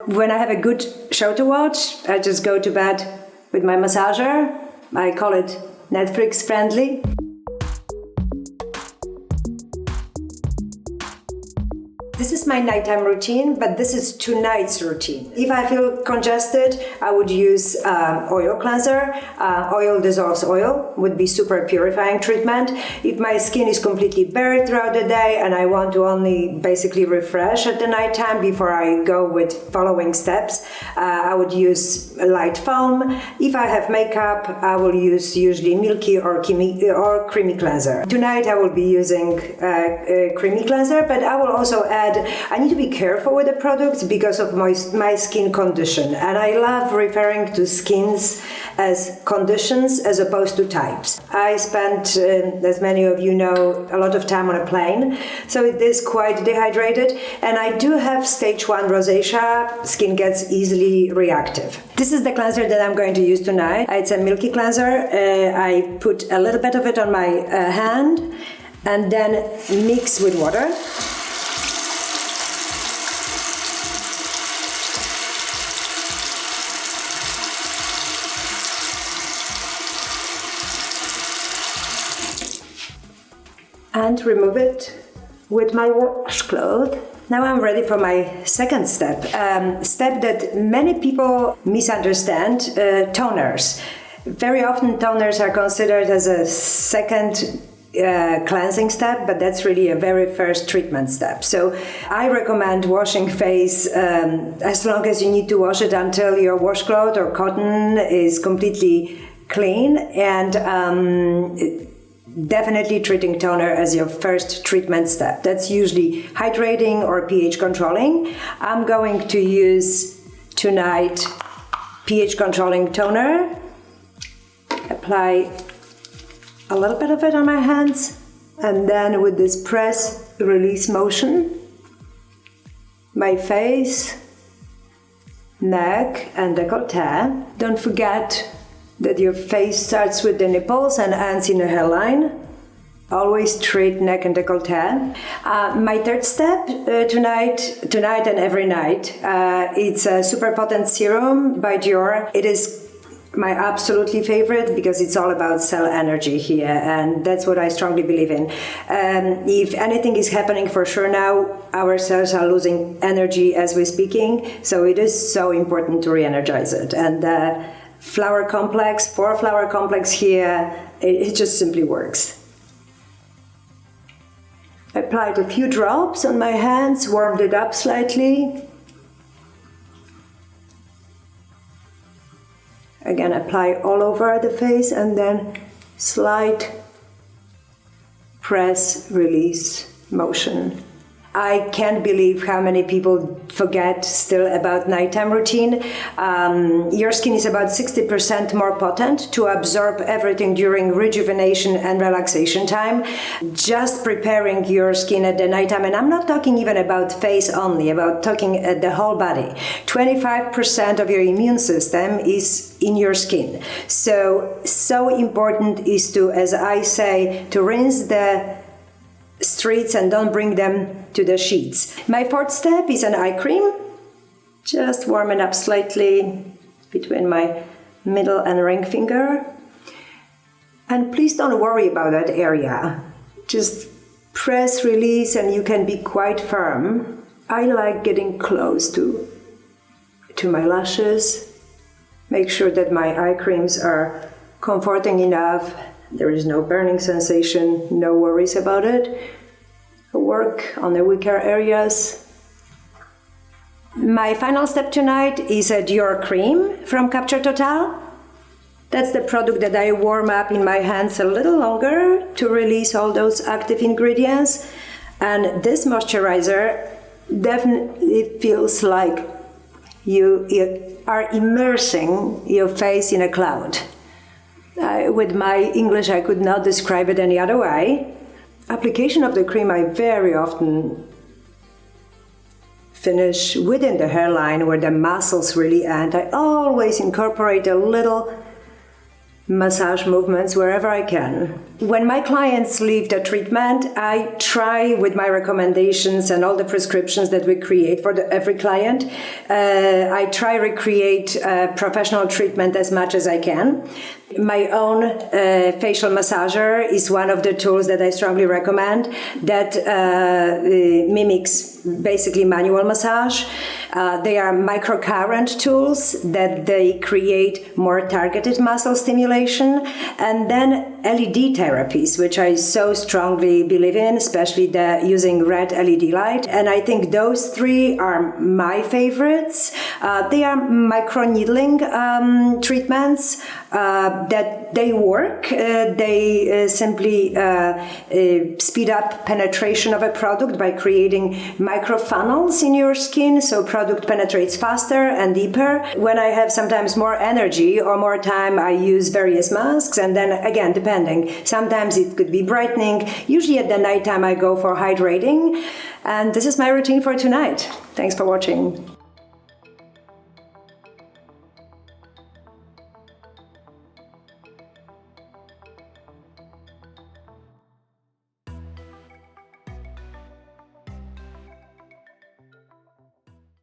When I have a good show to watch, I just go to bed with my massager. I call it Netflix friendly. This is my nighttime routine, but this is tonight's routine. If I feel congested, I would use oil cleanser. Oil dissolves oil, would be super purifying treatment. If my skin is completely bare throughout the day and I want to only basically refresh at the nighttime before I go with following steps, I would use light foam. If I have makeup, I will use usually milky or creamy cleanser. Tonight I will be using a creamy cleanser, but I will also add, I need to be careful with the products because of my skin condition, and I love referring to skins as conditions as opposed to types. I spent, as many of you know, a lot of time on a plane, so it is quite dehydrated, and I do have stage 1 rosacea. Skin gets easily reactive. This is the cleanser that I'm going to use tonight. It's a milky cleanser. I put a little bit of it on my hand and then mix with water. And remove it with my washcloth. Now I'm ready for my second step, step that many people misunderstand, toners. Very often toners are considered as a second cleansing step, but that's really a very first treatment step. So I recommend washing face as long as you need to wash it until your washcloth or cotton is completely clean, and definitely treating toner as your first treatment step. That's usually hydrating or pH controlling. I'm going to use tonight pH controlling toner. Apply a little bit of it on my hands, and then with this press release motion, my face, neck and décolleté. Don't forget that your face starts with the nipples and ends in a hairline. Always treat neck and décolleté. My third step tonight and every night, it's a super potent serum by Dior. It is my absolutely favorite because it's all about cell energy here, and that's what I strongly believe in. If anything is happening for sure now, our cells are losing energy as we're speaking, so it is so important to re-energize it. And flower complex, 4-flower complex here, it just simply works. I applied a few drops on my hands, warmed it up slightly. Again, apply all over the face and then slight press release motion. I can't believe how many people forget still about nighttime routine. Your skin is about 60% more potent to absorb everything during rejuvenation and relaxation time. Just preparing your skin at the nighttime, and I'm not talking even about face only, about talking at the whole body. 25% of your immune system is in your skin. So important is to, as I say, to rinse the streets and don't bring them to the sheets. My fourth step is an eye cream. Just warm it up slightly between my middle and ring finger. And please don't worry about that area. Just press, release, and you can be quite firm. I like getting close to my lashes. Make sure that my eye creams are comforting enough. There is no burning sensation, no worries about it. Work on the weaker areas. My final step tonight is a Dior cream from Totale. That's the product that I warm up in my hands a little longer to release all those active ingredients. And this moisturizer definitely feels like you are immersing your face in a cloud. With my English, I could not describe it any other way. Application of the cream, I very often finish within the hairline where the muscles really end. I always incorporate a little massage movements wherever I can. When my clients leave the treatment, I try with my recommendations and all the prescriptions that we create for every client, I try recreate professional treatment as much as I can. My own facial massager is one of the tools that I strongly recommend that mimics basically manual massage. They are microcurrent tools that they create more targeted muscle stimulation, and then LED therapies, which I so strongly believe in, especially using red LED light. And I think those three are my favorites. They are microneedling treatments that they work. They simply speed up penetration of a product by creating microfunnels in your skin, so product penetrates faster and deeper. When I have sometimes more energy or more time, I use various masks, and then again, depending. Sometimes it could be brightening. Usually at the nighttime I go for hydrating. And this is my routine for tonight. Thanks for watching.